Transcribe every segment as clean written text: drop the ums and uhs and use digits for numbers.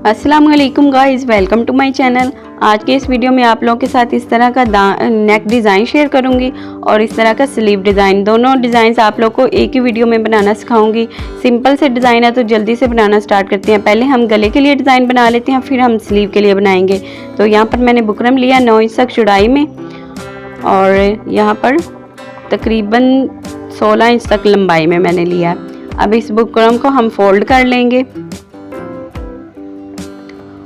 अस्सलामुअलैकुम guys, welcome to my channel. आज के इस वीडियो में आप लोगों के साथ इस तरह का नेक डिज़ाइन शेयर करूंगी और इस तरह का स्लीव डिज़ाइन, दोनों डिज़ाइंस आप लोग को एक ही वीडियो में बनाना सिखाऊंगी। सिंपल से डिज़ाइन है तो जल्दी से बनाना स्टार्ट करते हैं। पहले हम गले के लिए डिज़ाइन बना लेते हैं, फिर हम स्लीव के लिए बनाएंगे। तो यहाँ पर मैंने बुकरम लिया 9 इंच तक चौड़ाई में और यहाँ पर तकरीबन 16 इंच तक लंबाई में मैंने लिया। अब इस बुकरम को हम फोल्ड कर लेंगे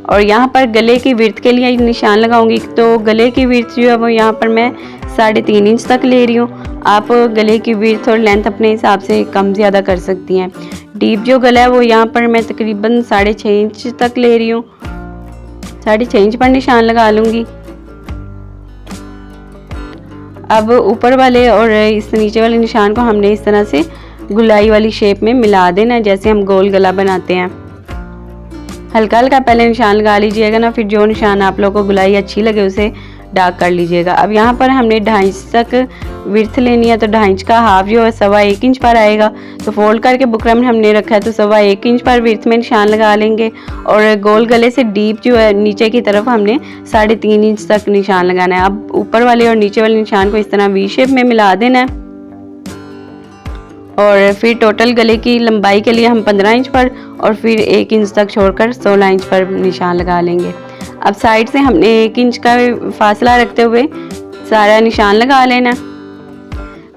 और यहाँ पर गले की विड्थ के लिए निशान लगाऊंगी। तो गले की विड्थ जो है वो यहाँ पर मैं 3.5 इंच तक ले रही हूँ। आप गले की विड्थ और लेंथ अपने हिसाब से कम ज़्यादा कर सकती हैं। डीप जो गला है वो यहाँ पर मैं तकरीबन 6.5 इंच तक ले रही हूँ। 6.5 इंच पर निशान लगा लूँगी। अब ऊपर वाले और इस नीचे वाले निशान को हमने इस तरह से गुलाई वाली शेप में मिला देना है, जैसे हम गोल गला बनाते हैं। हल्का हल्का पहले निशान लगा लीजिएगा ना, फिर जो निशान आप लोगों को गुलाई अच्छी लगे उसे डार्क कर लीजिएगा। अब यहाँ पर हमने 2.5 इंच तक विड्थ लेनी है, तो 2.5 इंच का हाफ जो है 1.25 इंच पर आएगा। तो फोल्ड करके बुकरम हमने रखा है तो 1.25 इंच पर विड्थ में निशान लगा लेंगे और गोल गले से डीप जो है नीचे की तरफ हमने 3.5 इंच तक निशान लगाना है। अब ऊपर वाले और नीचे वाले निशान को इस तरह वी शेप में मिला देना है और फिर टोटल गले की लंबाई के लिए हम 15 इंच पर और फिर 1 इंच तक छोड़कर 16 इंच पर निशान लगा लेंगे। अब साइड से हमने 1 इंच का फासला रखते हुए सारा निशान लगा लेना।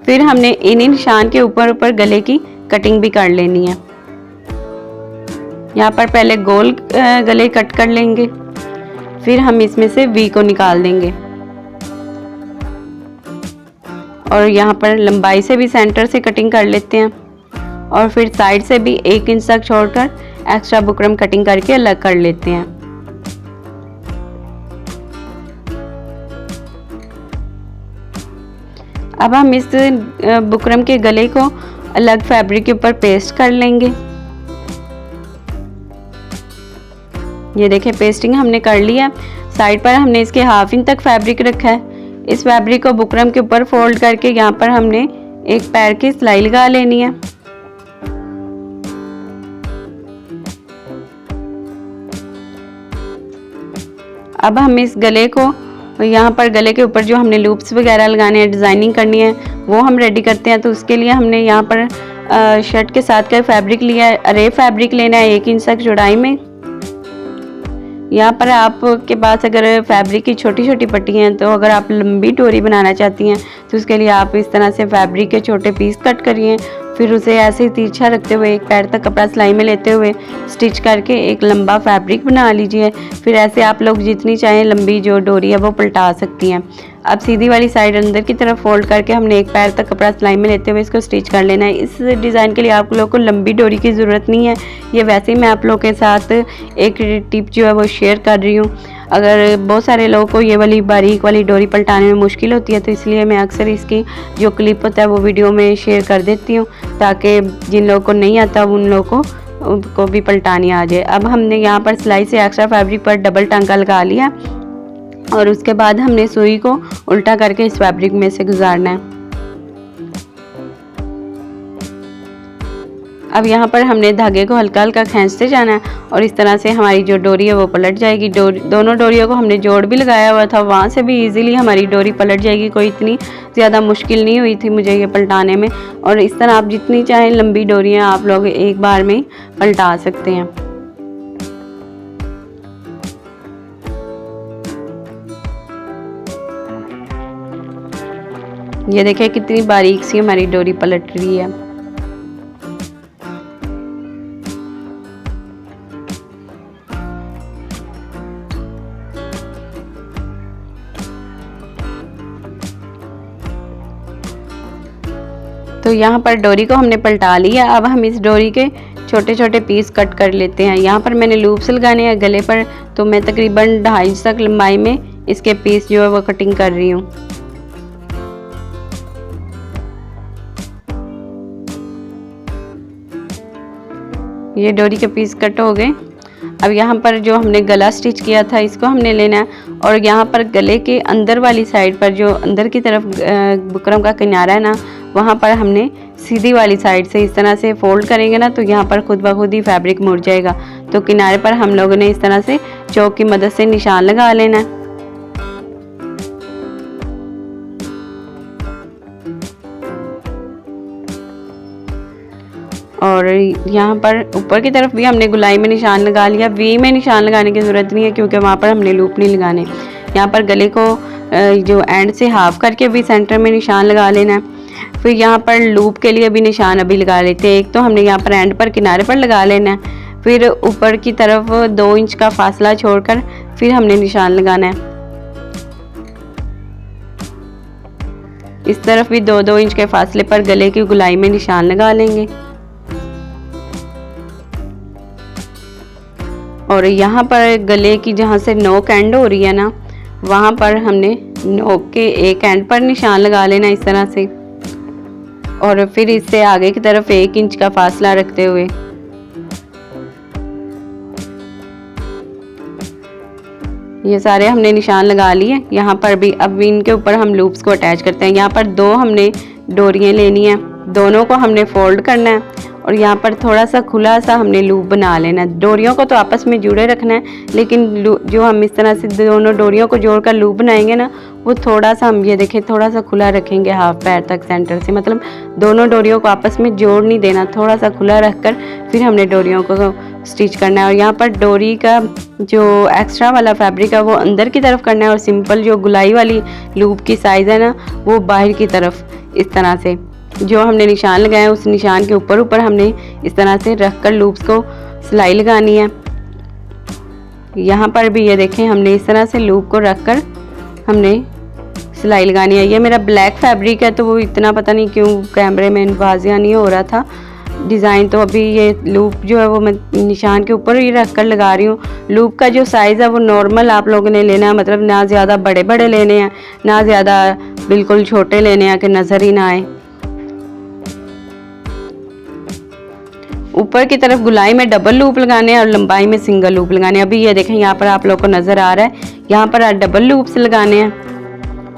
फिर हमने इन्हीं निशान के ऊपर ऊपर गले की कटिंग भी कर लेनी है। यहाँ पर पहले गोल गले कट कर लेंगे, फिर हम इसमें से वी को निकाल देंगे और यहाँ पर लंबाई से भी सेंटर से कटिंग कर लेते हैं और फिर साइड से भी 1 इंच तक छोड़कर एक्स्ट्रा बुकरम कटिंग करके अलग कर लेते हैं। अब हम इस बुकरम के गले को अलग फैब्रिक के ऊपर पेस्ट कर लेंगे। ये देखिए पेस्टिंग हमने कर लिया। साइड पर हमने इसके हाफ इंच तक फैब्रिक रखा है। इस फैब्रिक को बुकरम के ऊपर फोल्ड करके यहाँ पर हमने एक पैर की सिलाई लगा लेनी है। अब हम इस गले को यहाँ पर गले के ऊपर जो हमने लूप्स वगैरह लगाने हैं, डिज़ाइनिंग करनी है, वो हम रेडी करते हैं। तो उसके लिए हमने यहाँ पर शर्ट के साथ का फैब्रिक लिया है। अरे फैब्रिक लेना है 1 इंच तक चौड़ाई में। यहाँ पर आपके पास अगर फैब्रिक की छोटी छोटी पट्टी हैं तो अगर आप लंबी डोरी बनाना चाहती हैं तो उसके लिए आप इस तरह से फैब्रिक के छोटे पीस कट करिए। फिर उसे ऐसे ही तिरछा रखते हुए एक पैर तक कपड़ा सिलाई में लेते हुए स्टिच करके एक लंबा फैब्रिक बना लीजिए। फिर ऐसे आप लोग जितनी चाहें लंबी जो डोरी है वो पलटा सकती हैं। अब सीधी वाली साइड अंदर की तरफ फोल्ड करके हमने एक पैर तक कपड़ा सिलाई में लेते हुए इसको स्टिच कर लेना है। इस डिज़ाइन के लिए आप लोगों को लंबी डोरी की ज़रूरत नहीं है। ये वैसे ही मैं आप लोगों के साथ एक टिप जो है वो शेयर कर रही हूँ। अगर बहुत सारे लोगों को ये वाली बारीक वाली डोरी पलटाने में मुश्किल होती है तो इसलिए मैं अक्सर इसकी जो क्लिप होता है वो वीडियो में शेयर कर देती हूँ, ताकि जिन लोगों को नहीं आता उन लोगों को भी पलटानी आ जाए। अब हमने यहाँ पर सिलाई से एक्स्ट्रा फैब्रिक पर डबल टांका लगा लिया और उसके बाद हमने सुई को उल्टा करके इस फैब्रिक में से गुजारना है। अब यहाँ पर हमने धागे को हल्का हल्का खींचते जाना है और इस तरह से हमारी जो डोरी है वो पलट जाएगी। दोनों डोरियों को हमने जोड़ भी लगाया हुआ था, वहाँ से भी इजीली हमारी डोरी पलट जाएगी। कोई इतनी ज़्यादा मुश्किल नहीं हुई थी मुझे ये पलटाने में। और इस तरह आप जितनी चाहें लंबी डोरियाँ आप लोग एक बार में पलटा सकते हैं। ये देखिए कितनी बारीक सी हमारी डोरी पलट रही है। तो यहाँ पर डोरी को हमने पलटा लिया। अब हम इस डोरी के छोटे छोटे पीस कट कर लेते हैं। यहाँ पर मैंने लूप्स लगाने हैं गले पर, तो मैं तकरीबन 2.5 इंच तक लंबाई में इसके पीस जो है वो कटिंग कर रही हूँ। ये डोरी के पीस कट हो गए। अब यहाँ पर जो हमने गला स्टिच किया था इसको हमने लेना है और यहाँ पर गले के अंदर वाली साइड पर जो अंदर की तरफ बुकरम का किनारा है ना, वहाँ पर हमने सीधी वाली साइड से इस तरह से फोल्ड करेंगे ना तो यहाँ पर खुद ब खुद ही फैब्रिक मुड़ जाएगा। तो किनारे पर हम लोगों ने इस तरह से चौक की मदद से निशान लगा लेना है। और यहाँ पर ऊपर की तरफ भी हमने गुलाई में निशान लगा लिया। वी में निशान लगाने की ज़रूरत नहीं है क्योंकि वहाँ पर हमने लूप नहीं लगाने। यहाँ पर गले को जो एंड से हाफ करके भी सेंटर में निशान लगा लेना है। फिर यहाँ पर लूप के लिए भी निशान अभी लगा लेते हैं। एक तो हमने यहाँ पर एंड पर किनारे पर लगा लेना है, फिर ऊपर की तरफ 2 इंच का फासला छोड़कर फिर हमने निशान लगाना है। इस तरफ भी 2-2 इंच के फासले पर गले की गुलाई में निशान लगा लेंगे। और यहाँ पर गले की जहाँ से नोक एंड हो रही है ना, वहाँ पर हमने नोक के एक एंड पर निशान लगा लेना इस तरह से, और फिर इससे आगे की तरफ 1 इंच का फासला रखते हुए ये सारे हमने निशान लगा लिए। यहाँ पर भी अब इनके ऊपर हम लूप्स को अटैच करते हैं। यहाँ पर 2 हमने डोरियाँ लेनी है, दोनों को हमने फोल्ड करना है और यहाँ पर थोड़ा सा खुला सा हमने लूप बना लेना है। डोरियों को तो आपस में जुड़े रखना है, लेकिन जो हम इस तरह से दोनों डोरियों को जोड़कर लूप बनाएंगे ना, वो थोड़ा सा हम ये देखें थोड़ा सा खुला रखेंगे हाफ पैर तक सेंटर से, मतलब दोनों डोरियों को आपस में जोड़ नहीं देना, थोड़ा सा खुला रखकर फिर हमने डोरियों को स्टिच करना है। और यहाँ पर डोरी का जो एक्स्ट्रा वाला फैब्रिक है वो अंदर की तरफ करना है और सिंपल जो गुलाई वाली लूप की साइज़ है ना, वो बाहर की तरफ इस तरह से जो हमने निशान लगाया उस निशान के ऊपर हमने इस तरह से रखकर लूप्स को सिलाई लगानी है। यहाँ पर भी ये देखें हमने इस तरह से लूप को रखकर हमने सिलाई लगानी है। ये मेरा ब्लैक फैब्रिक है तो वो इतना पता नहीं क्यों कैमरे में वाज़िया नहीं हो रहा था डिज़ाइन, तो अभी ये लूप जो है वो मैं निशान के ऊपर ही रख कर लगा रही हूँ। लूप का जो साइज़ है वो नॉर्मल आप लोगों ने लेना है, मतलब ना ज़्यादा बड़े बड़े लेने हैं ना ज़्यादा बिल्कुल छोटे लेने हैं कि नज़र ही ना आए। ऊपर की तरफ गुलाई में डबल लूप लगाने हैं और लंबाई में सिंगल लूप लगाने हैं। अभी ये देखें यहाँ पर आप लोग को नज़र आ रहा है, यहाँ पर डबल लूप्स लगाने हैं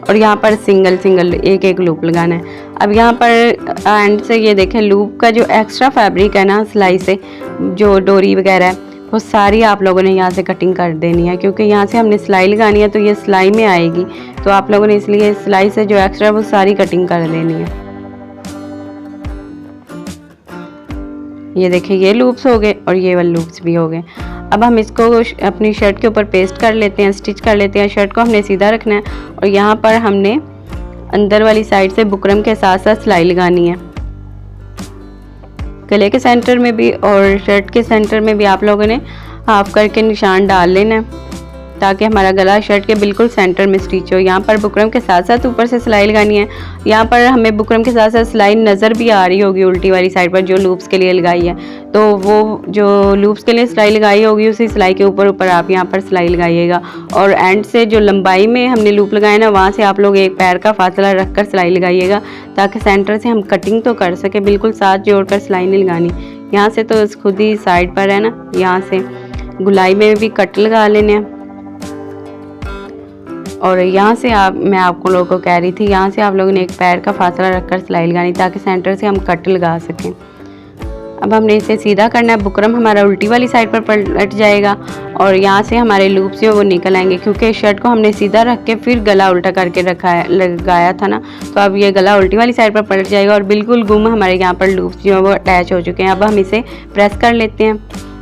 और यहाँ पर सिंगल एक लूप लगाना है। अब यहाँ पर एंड से ये देखें लूप का जो एक्स्ट्रा फैब्रिक है ना सिलाई से, जो डोरी वगैरह है वो सारी आप लोगों ने यहाँ से कटिंग कर देनी है, क्योंकि यहाँ से हमने सिलाई लगानी है तो ये सिलाई में आएगी, तो आप लोगों ने इसलिए सिलाई से जो एक्स्ट्रा वो सारी कटिंग कर देनी है। ये देखिए ये लूप्स हो गए और ये वाले लूप्स भी हो गए। अब हम इसको अपनी शर्ट के ऊपर पेस्ट कर लेते हैं, स्टिच कर लेते हैं। शर्ट को हमने सीधा रखना है और यहाँ पर हमने अंदर वाली साइड से बुकरम के साथ साथ सिलाई लगानी है। गले के सेंटर में भी और शर्ट के सेंटर में भी आप लोगों ने हाफ करके निशान डाल लेना है ताकि हमारा गला शर्ट के बिल्कुल सेंटर में स्टिच हो। यहाँ पर बुकरम के साथ साथ ऊपर से सिलाई लगानी है। यहाँ पर हमें बुकरम के साथ साथ सिलाई नज़र भी आ रही होगी उल्टी वाली साइड पर जो लूप्स के लिए लगाई है, तो वो जो लूप्स के लिए सिलाई लगाई होगी उसी सिलाई के ऊपर आप यहाँ पर सिलाई लगाइएगा। और एंड से जो लंबाई में हमने लूप लगाया ना, वहाँ से आप लोग एक पैर का फासला रख कर सिलाई लगाइएगा ताकि सेंटर से हम कटिंग तो कर सके, बिल्कुल साथ जोड़ कर सिलाई नहीं लगानी। यहाँ से तो खुद ही साइड पर है ना, यहाँ से गुलाई में भी कट लगा लेने हैं। और यहाँ से मैं आपको लोगों को कह रही थी, यहाँ से आप लोगों ने एक पैर का फासला रखकर सिलाई लगानी ताकि सेंटर से हम कट लगा सकें। अब हमने इसे सीधा करना है, बुकरम हमारा उल्टी वाली साइड पर पलट जाएगा और यहाँ से हमारे लूप्स जो वो निकल आएंगे, क्योंकि शर्ट को हमने सीधा रख के फिर गला उल्टा करके लगाया था ना, तो अब ये गला उल्टी वाली साइड पर पलट जाएगा और बिल्कुल गुम हमारे यहाँ पर लूप्स जो है वो अटैच हो चुके हैं। अब हम इसे प्रेस कर लेते हैं,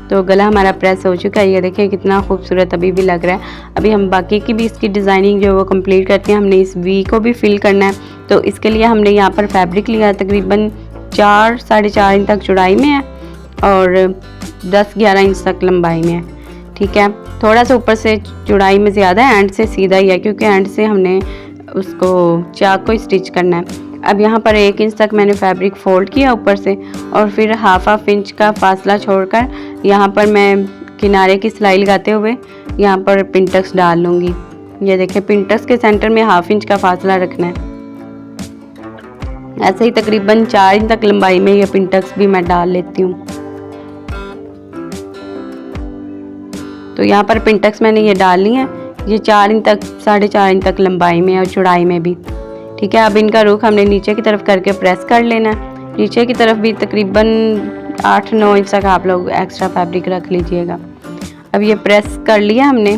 तो गला हमारा प्रेस हो चुका है। ये देखिए कितना खूबसूरत अभी भी लग रहा है। अभी हम बाकी की भी इसकी डिज़ाइनिंग जो है वो कंप्लीट करते हैं। हमने इस वी को भी फिल करना है, तो इसके लिए हमने यहाँ पर फैब्रिक लिया तकरीबन 4-4.5 इंच तक चौड़ाई में है और 10-11 इंच तक लंबाई में है। ठीक है, थोड़ा सा ऊपर से चौड़ाई में ज़्यादा है, एंड से सीधा ही है क्योंकि एंड से हमने उसको चाक को स्टिच करना है। अब यहाँ पर 1 इंच तक मैंने फैब्रिक फोल्ड किया ऊपर से और फिर हाफ इंच का फासला छोड़कर यहाँ पर मैं किनारे की सिलाई लगाते हुए यहाँ पर पिंटक्स डाल लूँगी। ये देखिए पिंटक्स के सेंटर में हाफ इंच का फासला रखना है। ऐसे ही तकरीबन 4 इंच तक लंबाई में ये पिंटक्स भी मैं डाल लेती हूँ। तो यहाँ पर पिंटक्स मैंने ये डाल ली है, ये 4 इंच तक 4.5 इंच तक लंबाई में और चौड़ाई में भी। ठीक है, अब इनका रुख हमने नीचे की तरफ करके प्रेस कर लेना है। नीचे की तरफ भी तकरीबन 8-9 इंच तक आप लोग एक्स्ट्रा फैब्रिक रख लीजिएगा। अब ये प्रेस कर लिया हमने।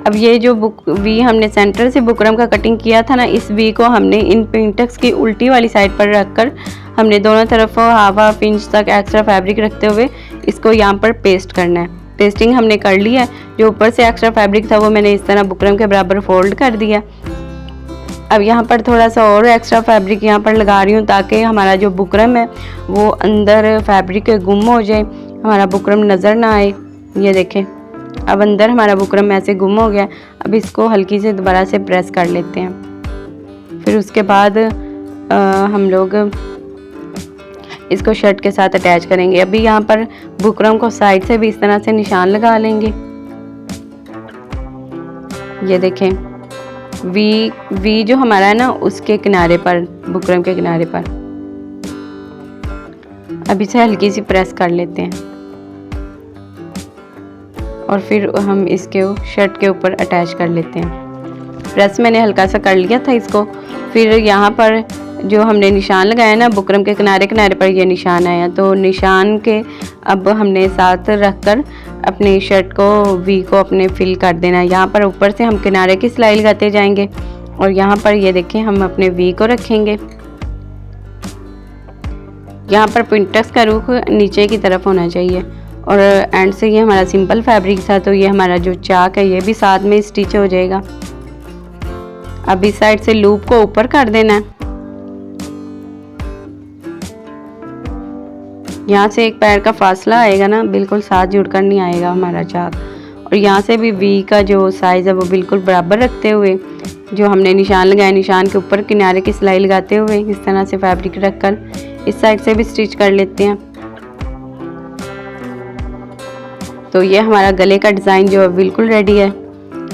अब ये जो वी हमने सेंटर से बुकरम का कटिंग किया था ना, इस वी को हमने इन पिंटक्स की उल्टी वाली साइड पर रखकर हमने दोनों तरफ हाफ इंच तक एक्स्ट्रा फैब्रिक रखते हुए इसको यहाँ पर पेस्ट करना है। पेस्टिंग हमने कर लिया है। जो ऊपर से एक्स्ट्रा फैब्रिक था वो मैंने इस तरह बुकरम के बराबर फोल्ड कर दिया। अब यहाँ पर थोड़ा सा और एक्स्ट्रा फैब्रिक यहाँ पर लगा रही हूँ ताकि हमारा जो बुकरम है वो अंदर फैब्रिक गुम हो जाए, हमारा बुकरम नज़र ना आए। ये देखें, अब अंदर हमारा बुकरम ऐसे गुम हो गया। अब इसको हल्की से दोबारा से प्रेस कर लेते हैं। फिर उसके बाद हम लोग इसको शर्ट के साथ अटैच करेंगे। अभी यहाँ पर बुकरम को साइड से भी इस तरह से निशान लगा लेंगे। ये देखें, वी जो हमारा है ना उसके किनारे पर, बुकरम के किनारे पर, अब इसे हल्की सी प्रेस कर लेते हैं और फिर हम इसके शर्ट के ऊपर अटैच कर लेते हैं। प्रेस मैंने हल्का सा कर लिया था इसको। फिर यहाँ पर जो हमने निशान लगाया ना बुकरम के किनारे किनारे पर, ये निशान आया, तो निशान के अब हमने साथ रखकर अपनी शर्ट को वी को अपने फिल कर देना है। यहाँ पर ऊपर से हम किनारे की सिलाई लगाते जाएंगे और यहाँ पर ये देखें हम अपने वी को रखेंगे। यहाँ पर पिंटक्स का रुख नीचे की तरफ होना चाहिए और एंड से ये हमारा सिंपल फैब्रिक था, तो ये हमारा जो चाक है ये भी साथ में स्टिच हो जाएगा। अब इस साइड से लूप को ऊपर कर देना है। यहाँ से एक पैर का फासला आएगा ना, बिल्कुल साथ जुड़कर नहीं आएगा हमारा चाक। और यहाँ से भी वी का जो साइज़ है वो बिल्कुल बराबर रखते हुए जो हमने निशान लगाया, निशान के ऊपर किनारे की सिलाई लगाते हुए इस तरह से फैब्रिक रखकर इस साइड से भी स्टिच कर लेते हैं। तो ये हमारा गले का डिज़ाइन जो है बिल्कुल रेडी है।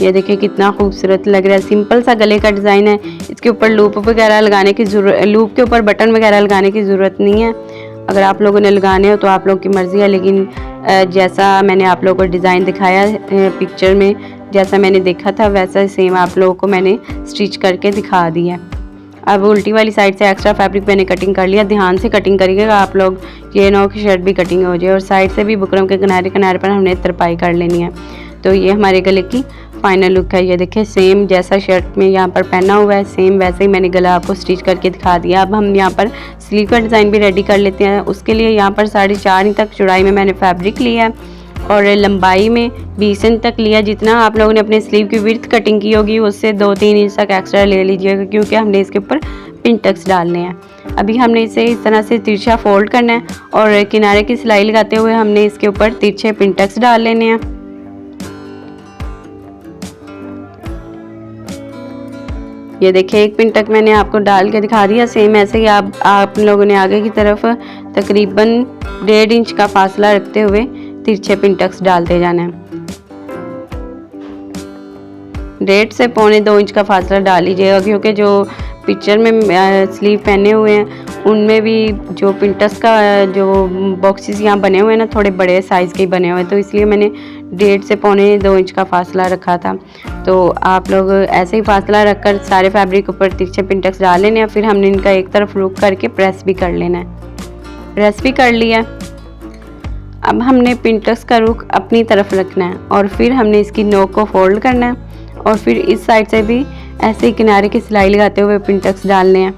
ये देखिए कितना खूबसूरत लग रहा है। सिंपल सा गले का डिज़ाइन है। इसके ऊपर लूप वगैरह लगाने की ज़रूरत, लूप के ऊपर बटन वगैरह लगाने की ज़रूरत नहीं है। अगर आप लोगों ने लगाने हो तो आप लोग की मर्ज़ी है, लेकिन जैसा मैंने आप लोगों को डिज़ाइन दिखाया पिक्चर में, जैसा मैंने देखा था वैसा सेम आप लोगों को मैंने स्टिच करके दिखा दिया। अब उल्टी वाली साइड से एक्स्ट्रा फैब्रिक मैंने कटिंग कर लिया। ध्यान से कटिंग करिएगा आप लोग, ये ना हो कि शर्ट भी कटिंग हो जाए। और साइड से भी बुकरम के किनारे किनारे पर हमने तरपाई कर लेनी है। तो ये हमारे गले की फाइनल लुक है। ये देखिए सेम जैसा शर्ट में यहाँ पर पहना हुआ है सेम वैसे ही मैंने गला आपको स्टिच करके दिखा दिया। अब हम यहाँ पर स्लीव का डिज़ाइन भी रेडी कर लेते हैं। उसके लिए यहाँ पर 4.5 इंच तक चौड़ाई में मैंने फैब्रिक लिया है और लंबाई में 20 इंच तक लिया। जितना आप लोगों ने अपने स्लीव की विड्थ कटिंग की होगी उससे 2-3 इंच तक एक्स्ट्रा ले लीजिएगा, क्योंकि हमने इसके ऊपर पिंटक्स डालने हैं। अभी हमने इसे इस तरह से तिरछा फोल्ड करना है और किनारे की सिलाई लगाते हुए हमने इसके ऊपर तिरछे पिंटक्स डाल लेने हैं। ये देखिए एक पिंटक मैंने आपको डाल के दिखा दिया। सेम ऐसे ही आप लोगों ने आगे की तरफ तकरीबन 1.5 इंच का फासला रखते हुए तिरछे पिंटक्स डालते जाना है। 1.5 से 1.25 इंच का फासला डाल लीजिएगा, क्योंकि जो पिक्चर में स्लीव पहने हुए हैं उनमें भी जो पिंटक्स का जो बॉक्सेस यहाँ बने हुए हैं ना थोड़े बड़े साइज़ के बने हुए हैं, तो इसलिए मैंने 1.5 से 1.25 इंच का फासला रखा था। तो आप लोग ऐसे ही फासला रखकर सारे फैब्रिक ऊपर तिरछे पिंटक्स डाल लेने हैं। फिर हमने इनका एक तरफ रुक करके प्रेस भी कर लेना है। प्रेस भी कर लिया। अब हमने पिंटक्स का रुख अपनी तरफ रखना है और फिर हमने इसकी नोक को फोल्ड करना है और फिर इस साइड से भी ऐसे ही किनारे की सिलाई लगाते हुए पिंटक्स डालने हैं।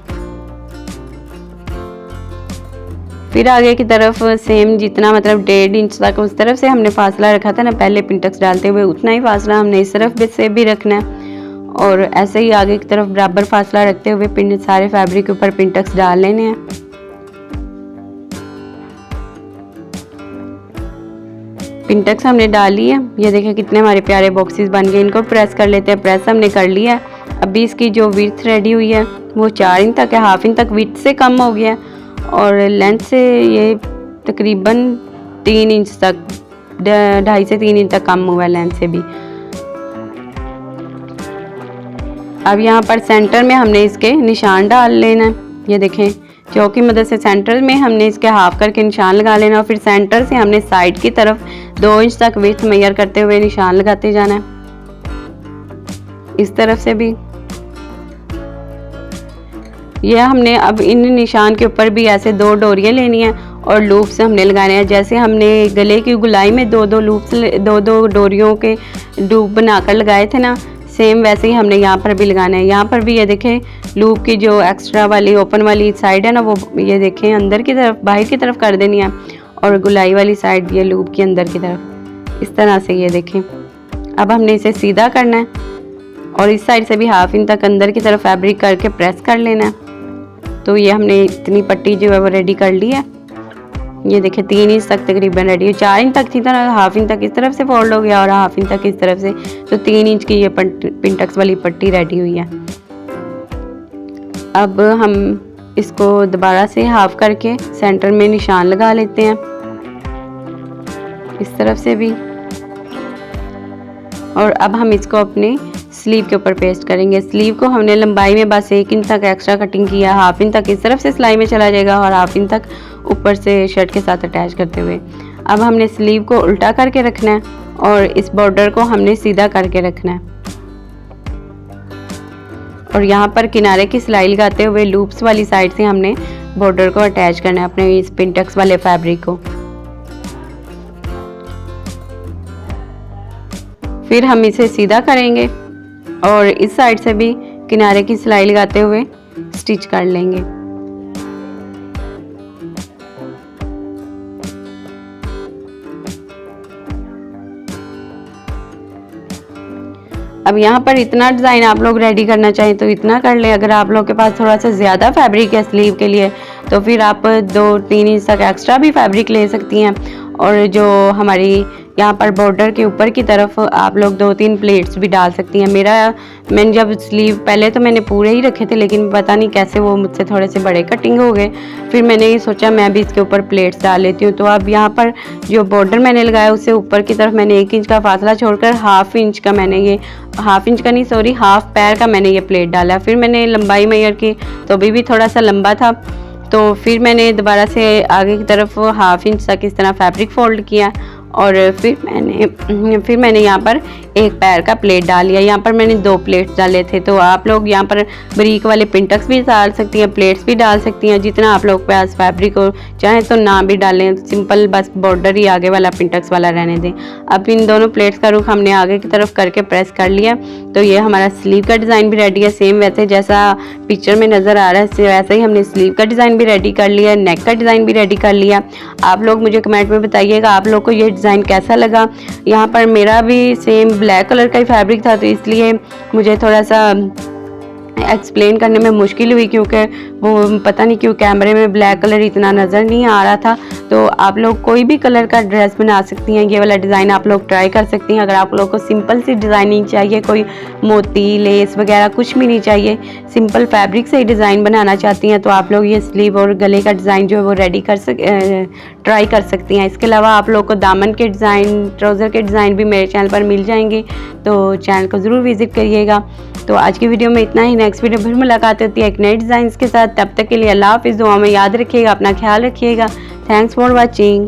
फिर आगे की तरफ सेम जितना मतलब 1.5 इंच तक उस तरफ से हमने फासला रखा था ना पहले पिंटक्स डालते हुए, उतना ही फासला हमने इस तरफ से भी रखना है और ऐसे ही आगे की तरफ बराबर फासला रखते हुए सारे फैब्रिक के ऊपर पिंटक्स डाल लेने हैं। पिंटक्स हमने डाल ली है। ये देखिए कितने हमारे प्यारे बॉक्सेस बन गए। इनको प्रेस कर लेते हैं। प्रेस हमने कर लिया है। अभी इसकी जो विड्थ रेडी हुई है वो 4 इंच तक है, हाफ इंच तक विड्थ से कम हो गया है और लेंथ से ये तकरीबन 3 इंच तक, 2.5 से 3 इंच तक कम हुआ है लेंथ से भी। अब यहाँ पर सेंटर में हमने इसके निशान डाल लेना है। ये देखें चौक की मदद से सेंटर में हमने इसके हाफ करके निशान लगा लेना और फिर सेंटर से हमने साइड की तरफ 2 इंच तक विड्थ मेजर करते हुए निशान लगाते जाना है। इस तरफ से भी ये हमने अब इन निशान के ऊपर भी ऐसे 2 डोरियां लेनी है और लूप्स हमने लगाने हैं। जैसे हमने गले की गुलाई में दो दो डोरियों के लूप बनाकर लगाए थे ना, सेम वैसे ही हमने यहाँ पर भी लगाना है। यहाँ पर भी ये देखें लूप की जो एक्स्ट्रा वाली ओपन वाली साइड है ना, वो ये देखें अंदर की तरफ बाहर की तरफ कर देनी है, और गुलाई वाली साइड ये लूप की अंदर की तरफ इस तरह से ये देखें। अब हमने इसे सीधा करना है और इस साइड से भी हाफ इंच तक अंदर की तरफ फैब्रिक करके प्रेस कर लेना है। तो ये हमने इतनी पट्टी जो है वो रेडी कर ली है। ये देखिए 3 इंच तक तकरीबन रेडी है। 4 इंच तक थी तो हाफ इंच तक इस तरफ से फोल्ड हो गया और हाफ इंच तक इस तरफ से, तो 3 इंच की ये पिंटक्स वाली पट्टी रेडी हुई है। अब हम इसको दोबारा से हाफ करके सेंटर में निशान लगा लेते हैं इस तरफ से भी, और अब हम इसको अपने स्लीव के ऊपर पेस्ट करेंगे। स्लीव को हमने लंबाई में बस 1 इंच तक एक्स्ट्रा कटिंग किया, हाफ इंच तक इस तरफ से सिलाई में चला जाएगा और हाफ इंच तक ऊपर से शर्ट के साथ अटैच करते हुए। अब हमने स्लीव को उल्टा करके रखना है और इस बॉर्डर को हमने सीधा करके रखना है, और यहाँ पर किनारे की सिलाई लगाते हुए लूप्स वाली साइड से हमने बॉर्डर को अटैच करना है अपने इस पिंटक्स वाले फैब्रिक को। फिर हम इसे सीधा करेंगे और इस साइड से भी किनारे की सिलाई लगाते हुए स्टिच कर लेंगे। अब यहाँ पर इतना डिज़ाइन आप लोग रेडी करना चाहें तो इतना कर लें। अगर आप लोग के पास थोड़ा सा ज़्यादा फैब्रिक है स्लीव के लिए तो फिर आप 2-3 इंच तक एक्स्ट्रा भी फैब्रिक ले सकती हैं। और जो हमारी यहाँ पर बॉर्डर के ऊपर की तरफ आप लोग 2-3 प्लेट्स भी डाल सकती हैं। मैंने जब स्लीव पहले तो मैंने पूरे ही रखे थे, लेकिन पता नहीं कैसे वो मुझसे थोड़े से बड़े कटिंग हो गए। फिर मैंने ये सोचा मैं भी इसके ऊपर प्लेट्स डाल लेती हूँ। तो अब यहाँ पर जो बॉर्डर मैंने लगाया उससे ऊपर की तरफ मैंने 1 इंच का फासला छोड़कर हाफ इंच का हाफ पैर का मैंने ये प्लेट डाला। फिर मैंने लंबाई मेजर की तो अभी भी थोड़ा सा लंबा था, तो फिर मैंने दोबारा से आगे की तरफ हाफ इंच तक इस तरह फैब्रिक फोल्ड किया और फिर मैंने यहाँ पर एक पैर का प्लेट डाल लिया। यहाँ पर मैंने 2 प्लेट्स डाले थे। तो आप लोग यहाँ पर बरीक वाले पिंटक्स भी डाल सकती हैं, प्लेट्स भी डाल सकती हैं, जितना आप लोग के पास फैब्रिक हो। चाहे तो ना भी डालें, सिंपल बस बॉर्डर ही आगे वाला पिंटक्स वाला रहने दें। अब इन दोनों प्लेट्स का रुख हमने आगे की तरफ करके प्रेस कर लिया। तो ये हमारा स्लीव का डिज़ाइन भी रेडी है, सेम वैसे जैसा पिक्चर में नज़र आ रहा है वैसे ही हमने स्लीव का डिज़ाइन भी रेडी कर लिया, नेक का डिज़ाइन भी रेडी कर लिया। आप लोग मुझे कमेंट में बताइएगा आप लोग को ये डिज़ाइन कैसा लगा। यहाँ पर मेरा भी सेम ब्लैक कलर का ही फैब्रिक था, तो इसलिए मुझे थोड़ा सा एक्सप्लेन करने में मुश्किल हुई, क्योंकि वो पता नहीं क्यों कैमरे में ब्लैक कलर इतना नज़र नहीं आ रहा था। तो आप लोग कोई भी कलर का ड्रेस बना सकती हैं, ये वाला डिज़ाइन आप लोग ट्राई कर सकती हैं। अगर आप लोग को सिंपल सी डिज़ाइनिंग चाहिए, कोई मोती लेस वगैरह कुछ भी नहीं चाहिए, सिंपल फैब्रिक से ही डिज़ाइन बनाना चाहती हैं, तो आप लोग ये स्लीव और गले का डिज़ाइन जो है वो ट्राई कर सकती हैं। इसके अलावा आप लोग को दामन के डिज़ाइन, ट्राउज़र के डिज़ाइन भी मेरे चैनल पर मिल जाएंगे, तो चैनल को ज़रूर विज़िट करिएगा। तो आज की वीडियो में इतना ही। नेक्स्ट वीडियो फिर मुलाकात होती है एक नए डिज़ाइंस के साथ। तब तक के लिए अल्लाह हाफ़िज़। दुआ में याद रखिएगा, अपना ख्याल रखिएगा। Thanks for watching.